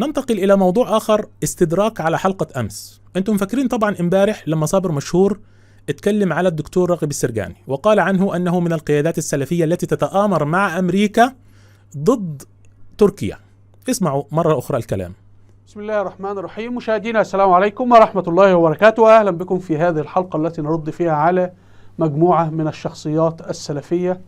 ننتقل إلى موضوع آخر، استدراك على حلقة أمس. أنتم فاكرين طبعا امبارح لما صابر مشهور اتكلم على الدكتور راغب السرجاني وقال عنه أنه من القيادات السلفية التي تتآمر مع أمريكا ضد تركيا. اسمعوا مرة أخرى الكلام. بسم الله الرحمن الرحيم. مشاهدينا السلام عليكم ورحمة الله وبركاته، أهلا بكم في هذه الحلقة التي نرد فيها على مجموعة من الشخصيات السلفية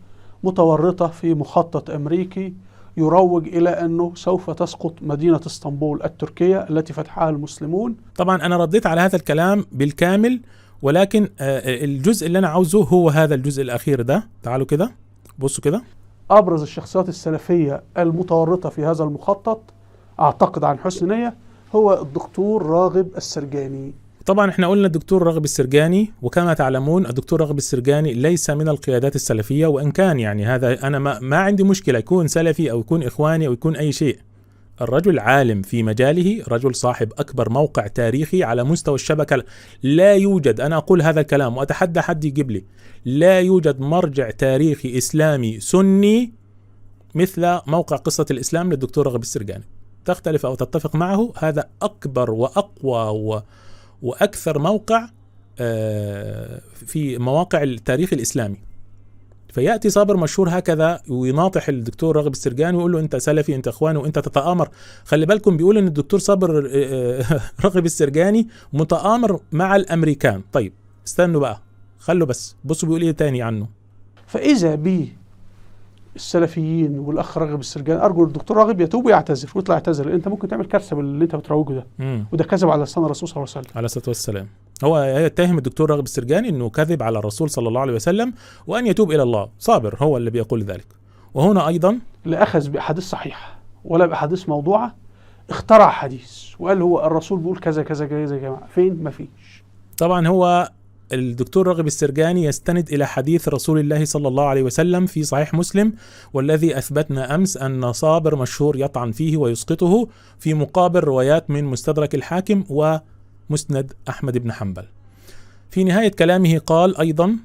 متورطة في مخطط أمريكي يروج إلى أنه سوف تسقط مدينة اسطنبول التركية التي فتحها المسلمون. طبعا أنا رديت على هذا الكلام بالكامل، ولكن الجزء اللي أنا عاوزه هو هذا الجزء الأخير ده. تعالوا كده بصوا كده. أبرز الشخصيات السلفية المتورطة في هذا المخطط أعتقد عن حسن نية هو الدكتور راغب السرجاني. طبعا احنا قلنا الدكتور راغب السرجاني، وكما تعلمون الدكتور راغب السرجاني ليس من القيادات السلفية، وإن كان يعني هذا أنا ما عندي مشكلة يكون سلفي أو يكون إخواني أو يكون أي شيء. الرجل عالم في مجاله، رجل صاحب أكبر موقع تاريخي على مستوى الشبكة. لا يوجد، أنا أقول هذا الكلام وأتحدى حد يجيب لي، لا يوجد مرجع تاريخي إسلامي سني مثل موقع قصة الإسلام للدكتور راغب السرجاني. تختلف أو تتفق معه، هذا أكبر وأقوى وأكثر موقع في مواقع التاريخ الإسلامي. فيأتي صابر مشهور هكذا ويناطح الدكتور راغب السرجاني ويقول له أنت سلفي، أنت إخواني، وأنت تتآمر. خلي بالكم بيقول أن الدكتور صابر راغب السرجاني متآمر مع الأمريكان. طيب استنوا بقى، خلوا بس بصوا بيقول إيه تاني عنه. فإذا السلفيين والأخ راغب السرجاني، أرجو الدكتور راغب يتوب ويعتذر ويطلع يعتذر. أنت ممكن تعمل كارثة باللي أنت بتروجه ده، وده كذب على لسان الرسول صلى الله عليه وسلم عليه الصلاة والسلام. هو يتهم الدكتور راغب السرجاني أنه كذب على الرسول صلى الله عليه وسلم وأن يتوب إلى الله. صابر هو اللي بيقول ذلك. وهنا أيضا لا أخذ بأحاديث صحيحة ولا بأحاديث موضوعة، اخترع حديث وقال هو الرسول بيقول كذا كذا كذا. يا جماعة فين؟ مفيش. طبعا هو الدكتور راغب السرجاني يستند إلى حديث رسول الله صلى الله عليه وسلم في صحيح مسلم، والذي أثبتنا أمس أن صابر مشهور يطعن فيه ويسقطه في مقابل روايات من مستدرك الحاكم ومسند أحمد بن حنبل. في نهاية كلامه قال أيضا: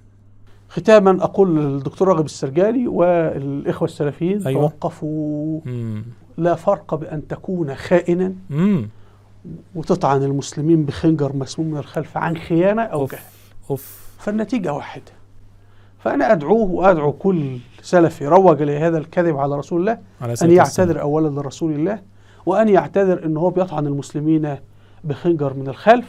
ختاما أقول للدكتور راغب السرجاني والإخوة السلفيين: أيوة. توقفوا. لا فرق بأن تكون خائنا وتطعن المسلمين بخنجر مسموم من الخلف عن خيانة أو جهل. فالنتيجة واحدة. فأنا أدعوه وأدعو كل سلفي روج لهذا الكذب على رسول الله أن يعتذر أولا لرسول الله، وأن يعتذر أنه هو بيطعن المسلمين بخنجر من الخلف.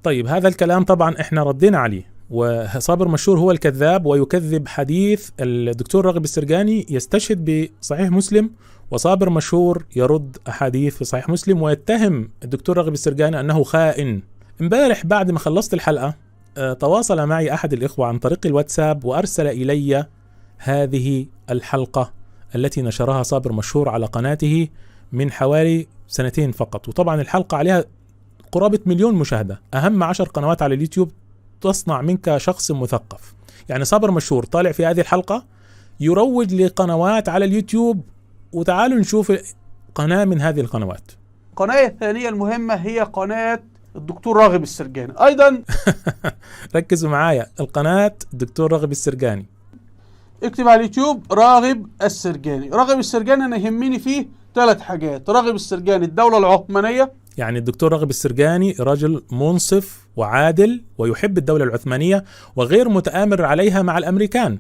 طيب هذا الكلام طبعا احنا ردينا عليه، وصابر مشهور هو الكذاب ويكذب حديث الدكتور راغب السرجاني، يستشهد بصحيح مسلم، وصابر مشهور يرد أحاديث في صحيح مسلم ويتهم الدكتور راغب السرجاني أنه خائن. امبارح بعد ما خلصت الحلقة تواصل معي أحد الإخوة عن طريق الواتساب وأرسل إلي هذه الحلقة التي نشرها صابر مشهور على قناته من حوالي 2 فقط، وطبعا الحلقة عليها قرابة 1,000,000 مشاهدة. أهم 10 قنوات على اليوتيوب تصنع منك شخص مثقف. يعني صابر مشهور طالع في هذه الحلقة يروج لقنوات على اليوتيوب، وتعالوا نشوف قناة من هذه القنوات. القناة الثانية المهمة هي قناة الدكتور راغب السرجاني أيضا. ركزوا معايا، القناة الدكتور راغب السرجاني، اكتب على اليوتيوب راغب السرجاني. راغب السرجاني أنا يهمني فيه 3 حاجات. راغب السرجاني الدولة العثمانية، يعني الدكتور راغب السرجاني رجل منصف وعادل ويحب الدولة العثمانية وغير متآمر عليها مع الأمريكان.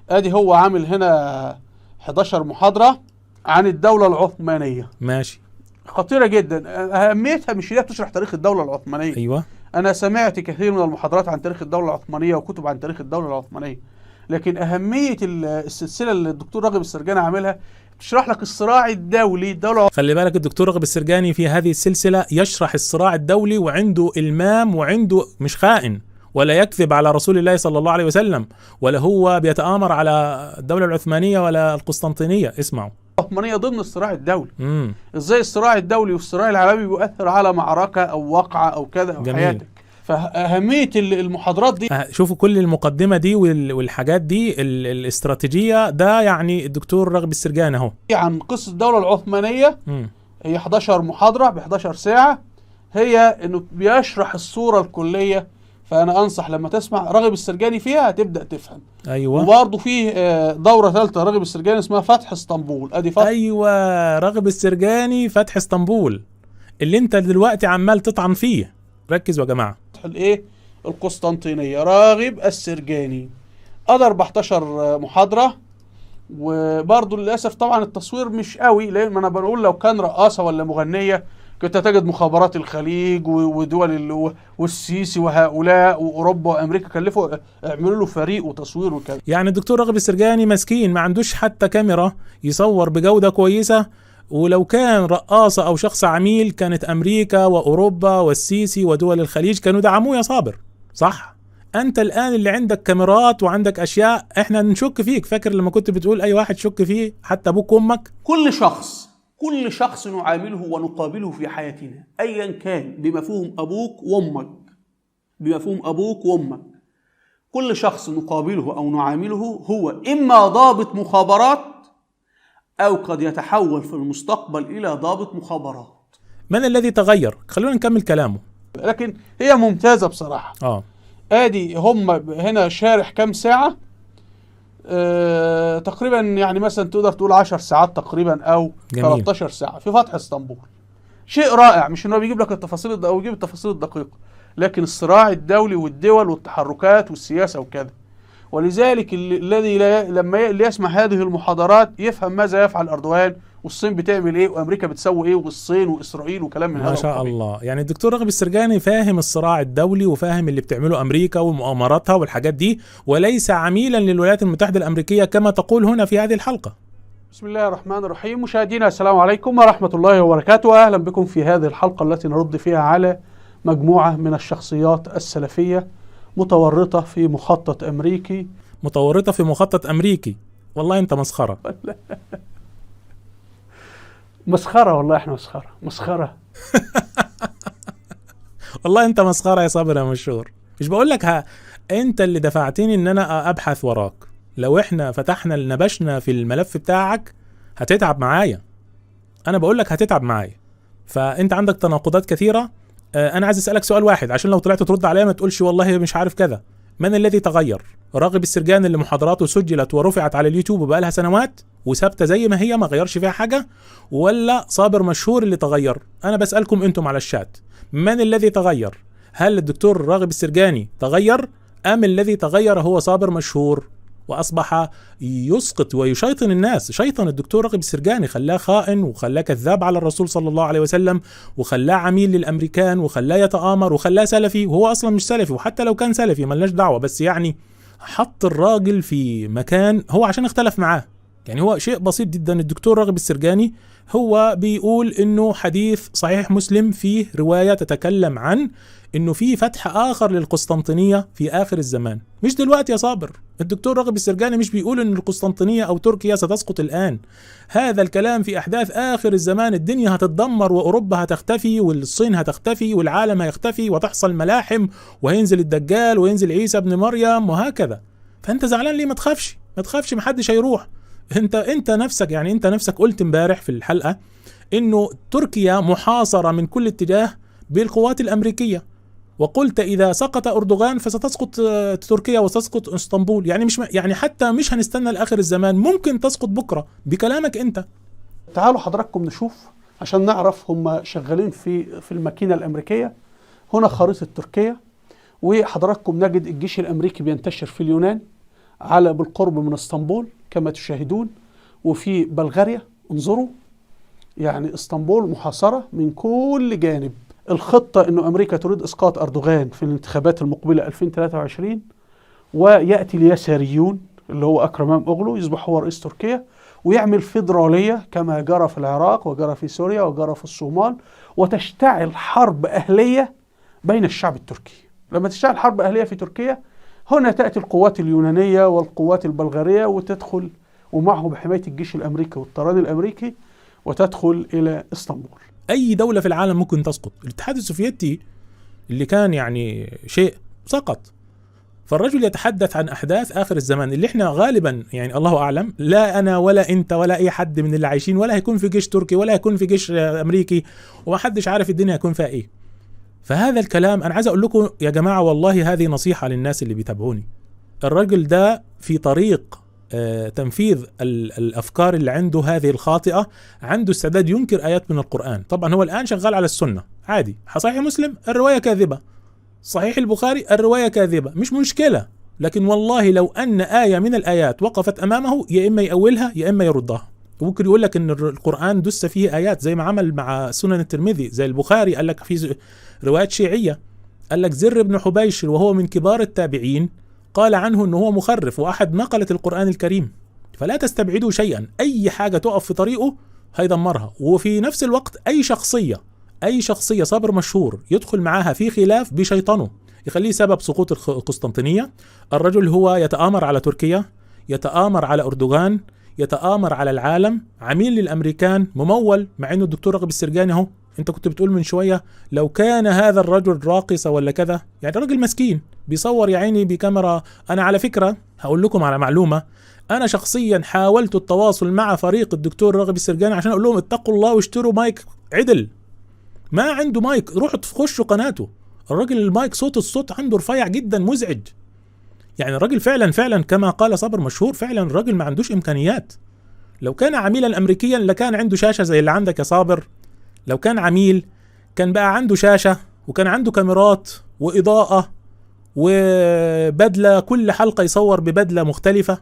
ادي هو عامل هنا 11 محاضرة عن الدولة العثمانية. ماشي، خطيرة جدا. أهميتها مش هي بتشرح تاريخ الدولة العثمانية. أيوة. أنا سمعت كثير من المحاضرات عن تاريخ الدولة العثمانية وكتب عن تاريخ الدولة العثمانية، لكن أهمية السلسلة اللي الدكتور راغب السرجاني عاملها بتشرح لك الصراع الدولي. الدولة، خلي بالك الدكتور راغب السرجاني في هذه السلسلة يشرح الصراع الدولي، وعنده إلمام، وعنده مش خائن ولا يكذب على رسول الله صلى الله عليه وسلم، ولا هو بيتآمر على الدولة العثمانية ولا القسطنطينية. اسمعوا. العثمانية ضمن الصراع الدولي. ازاي الصراع الدولي والصراع العالمي بيؤثر على معركة او وقعة او كذا او حياتك. فأهمية المحاضرات دي، شوفوا كل المقدمة دي والحاجات دي الاستراتيجية، ده يعني الدكتور راغب السرجاني اهو عن قصة الدولة العثمانية. هي 11 محاضرة ب 11 ساعة، هي انه بيشرح الصورة الكلية فأنا أنصح لما تسمع راغب السرجاني فيها هتبدأ تفهم. أيوة. وبرضه فيه دورة ثالثة راغب السرجاني اسمها فتح اسطنبول. أدي فتح. أيوة، راغب السرجاني فتح اسطنبول اللي أنت دلوقتي عمال تطعن فيه. ركزوا يا جماعة. فتح الإيه؟ القسطنطينية. راغب السرجاني قضى 14 محاضرة. وبرضه للأسف طبعا التصوير مش قوي، لأن أنا بقول لو كان رقاصة ولا مغنية كنت تجد مخابرات الخليج ودول والسيسي وهؤلاء وأوروبا وأمريكا كلفوا اعملوا له فريق وتصوير وكذا. يعني الدكتور راغب السرجاني مسكين ما عندوش حتى كاميرا يصور بجودة كويسة، ولو كان رقاصة أو شخص عميل كانت أمريكا وأوروبا والسيسي ودول الخليج كانوا دعموه يا صابر. صح؟ أنت الآن اللي عندك كاميرات وعندك أشياء إحنا نشك فيك. فاكر لما كنت بتقول أي واحد شك فيه حتى أبوك وأمك؟ كل شخص نعامله ونقابله في حياتنا أيا كان بمفهوم أبوك وأمك، كل شخص نقابله أو نعامله هو إما ضابط مخابرات أو قد يتحول في المستقبل إلى ضابط مخابرات. من الذي تغير؟ خلونا نكمل كلامه. لكن هي ممتازة بصراحة. آدي هم هنا شارح كام ساعة؟ تقريبا يعني مثلا تقدر تقول 10 ساعات تقريبا أو جميل. 13 ساعة في فتح اسطنبول. شيء رائع، مش انه بيجيب لك التفاصيل أو يجيب التفاصيل الدقيقة، لكن الصراع الدولي والدول والتحركات والسياسة وكذا. ولذلك الذي لما يسمع هذه المحاضرات يفهم ماذا يفعل أردوغان والصين بتعمل ايه وامريكا بتسوي ايه والصين واسرائيل وكلام من هذا. ما شاء الله. يعني الدكتور راغب السرجاني فاهم الصراع الدولي وفاهم اللي بتعمله امريكا ومؤامراتها والحاجات دي، وليس عميلا للولايات المتحدة الامريكية كما تقول هنا في هذه الحلقة. بسم الله الرحمن الرحيم. مشاهدينا السلام عليكم ورحمة الله وبركاته. اهلا بكم في هذه الحلقة التي نرد فيها على مجموعة من الشخصيات السلفية متورطة في مخطط امريكي. والله انت مسخرة. مسخرة والله، احنا مسخرة. والله انت مسخرة يا صابر يا مشهور. مش بقول لك انت اللي دفعتني ان انا ابحث وراك. لو احنا فتحنا نبشنا في الملف بتاعك هتتعب معايا. انا بقول لك هتتعب معايا، فانت عندك تناقضات كثيرة. انا عايز اسألك سؤال واحد عشان لو طلعت ترد عليا ما تقولش والله مش عارف كذا. من الذي تغير؟ راغب السرجاني اللي محاضراته سجلت ورفعت على اليوتيوب وبقى لها سنوات وثابته زي ما هي ما غيرش فيها حاجه، ولا صابر مشهور اللي تغير؟ انا بسألكم انتم على الشات، من الذي تغير؟ هل الدكتور راغب السرجاني تغير ام الذي تغير هو صابر مشهور واصبح يسقط ويشيطن الناس؟ شيطن الدكتور راغب السرجاني، خلاه خائن وخلاه كذاب على الرسول صلى الله عليه وسلم وخلاه عميل للامريكان وخلاه يتآمر وخلاه سلفي، وهو اصلا مش سلفي. وحتى لو كان سلفي ملناش دعوه، بس يعني حط الراجل في مكان هو عشان اختلف معاه. يعني هو شيء بسيط جدا. الدكتور راغب السرجاني هو بيقول انه حديث صحيح مسلم فيه رواية تتكلم عن انه في فتح اخر للقسطنطينية في اخر الزمان، مش دلوقتي يا صابر. الدكتور راغب السرجاني مش بيقول ان القسطنطينية او تركيا ستسقط الان. هذا الكلام في احداث اخر الزمان. الدنيا هتتدمر واوروبا هتختفي والصين هتختفي والعالم هيختفي وتحصل ملاحم وهينزل الدجال وينزل عيسى ابن مريم وهكذا. فانت زعلان ليه؟ ما تخافش، محدش هيروح. انت نفسك، يعني انت نفسك قلت امبارح في الحلقة انه تركيا محاصرة من كل اتجاه بالقوات الامريكية، وقلت اذا سقط اردوغان فستسقط تركيا وستسقط اسطنبول. يعني يعني حتى مش هنستنى لاخر الزمان، ممكن تسقط بكرة بكلامك انت. تعالوا حضراتكم نشوف عشان نعرف هم شغالين في الماكينة الامريكية. هنا خريطة تركيا، وحضراتكم نجد الجيش الامريكي بينتشر في اليونان على بالقرب من اسطنبول كما تشاهدون، وفي بلغاريا انظروا، يعني اسطنبول محاصرة من كل جانب. الخطة انه امريكا تريد اسقاط اردوغان في الانتخابات المقبلة 2023، ويأتي اليساريون اللي هو اكرم اوغلو يصبح هو رئيس تركيا، ويعمل فيدرالية كما جرى في العراق وجرى في سوريا وجرى في الصومال، وتشتعل حرب اهلية بين الشعب التركي. لما تشتعل حرب اهلية في تركيا هنا تأتي القوات اليونانية والقوات البلغارية وتدخل، ومعه بحماية الجيش الأمريكي والطيران الأمريكي، وتدخل إلى اسطنبول. أي دولة في العالم ممكن تسقط. الاتحاد السوفيتي اللي كان يعني شيء سقط. فالرجل يتحدث عن أحداث آخر الزمان اللي احنا غالبا يعني الله أعلم، لا أنا ولا أنت ولا أي حد من اللي عايشين ولا هيكون في جيش تركي ولا هيكون في جيش أمريكي، وما حدش عارف الدنيا هيكون فيها إيه. فهذا الكلام أنا عايز أقول لكم يا جماعة، والله هذه نصيحة للناس اللي بيتابعوني. الرجل ده في طريق تنفيذ الأفكار اللي عنده هذه الخاطئة، عنده استعداد ينكر آيات من القرآن. طبعا هو الآن شغال على السنة عادي، صحيح مسلم الرواية كاذبة، صحيح البخاري الرواية كاذبة، مش مشكلة. لكن والله لو أن آية من الآيات وقفت أمامه يا إما يأولها يا إما يردها. وممكن يقول لك إن القرآن دس فيه آيات زي ما عمل مع سنن الترمذي، زي البخاري قال لك في روايات شيعية، قال لك زر بن حبيش وهو من كبار التابعين قال عنه إنه هو مخرف وأحد نقلة القرآن الكريم. فلا تستبعدوا شيئا، أي حاجة تقف في طريقه هيدمرها. وفي نفس الوقت أي شخصية صابر مشهور يدخل معاها في خلاف بشيطانه يخليه سبب سقوط القسطنطينية. الرجل هو يتآمر على تركيا، يتآمر على أردوغان، يتآمر على العالم، عميل للأمريكان، ممول. مع إنه الدكتور راغب السرجاني اهو، انت كنت بتقول من شوية لو كان هذا الرجل راقصة ولا كذا، يعني راجل مسكين بيصور يا عيني بكاميرا. انا على فكرة هقول لكم على معلومة، انا شخصيا حاولت التواصل مع فريق الدكتور راغب السرجاني عشان اقول لهم اتقوا الله واشتروا مايك عدل. ما عنده مايك، روحوا تخشوا قناته، الراجل المايك الصوت عنده رفيع جدا مزعج. يعني الراجل فعلا كما قال صابر مشهور، فعلا الراجل ما عندوش امكانيات. لو كان عميلا امريكيا لكان عنده شاشة زي اللي عندك يا صابر. لو كان عميل كان بقى عنده شاشة وكان عنده كاميرات وإضاءة وبدلة، كل حلقة يصور ببدلة مختلفة.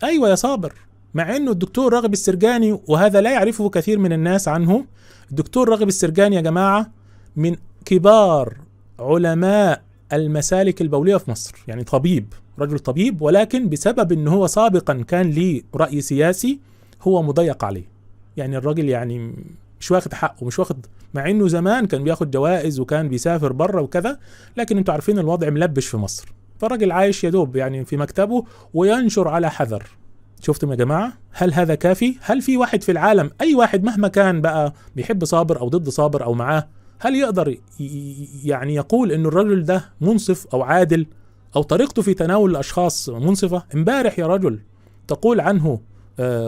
أيوة يا صابر. مع أنه الدكتور راغب السرجاني، وهذا لا يعرفه كثير من الناس عنه، الدكتور راغب السرجاني يا جماعة من كبار علماء المسالك البولية في مصر، يعني طبيب، رجل طبيب، ولكن بسبب أنه هو سابقا كان ليه رأي سياسي هو مضيق عليه. يعني الراجل يعني مش واخد حقه، مش واخد، مع انه زمان كان بياخد جوائز وكان بيسافر بره وكذا، لكن انتوا عارفين الوضع ملبش في مصر. فالراجل عايش يدوب يعني في مكتبه وينشر على حذر. شفتم يا جماعة؟ هل هذا كافي؟ هل في واحد في العالم، اي واحد مهما كان بقى بيحب صابر او ضد صابر او معاه، هل يقدر يعني يقول انه الرجل ده منصف او عادل او طريقته في تناول الاشخاص منصفة؟ امبارح يا رجل تقول عنه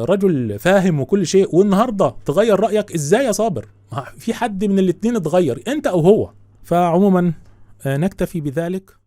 رجل فاهم وكل شيء، والنهاردة تغير رأيك ازاي يا صابر؟ في حد من الاتنين اتغير، انت او هو. فعموما نكتفي بذلك.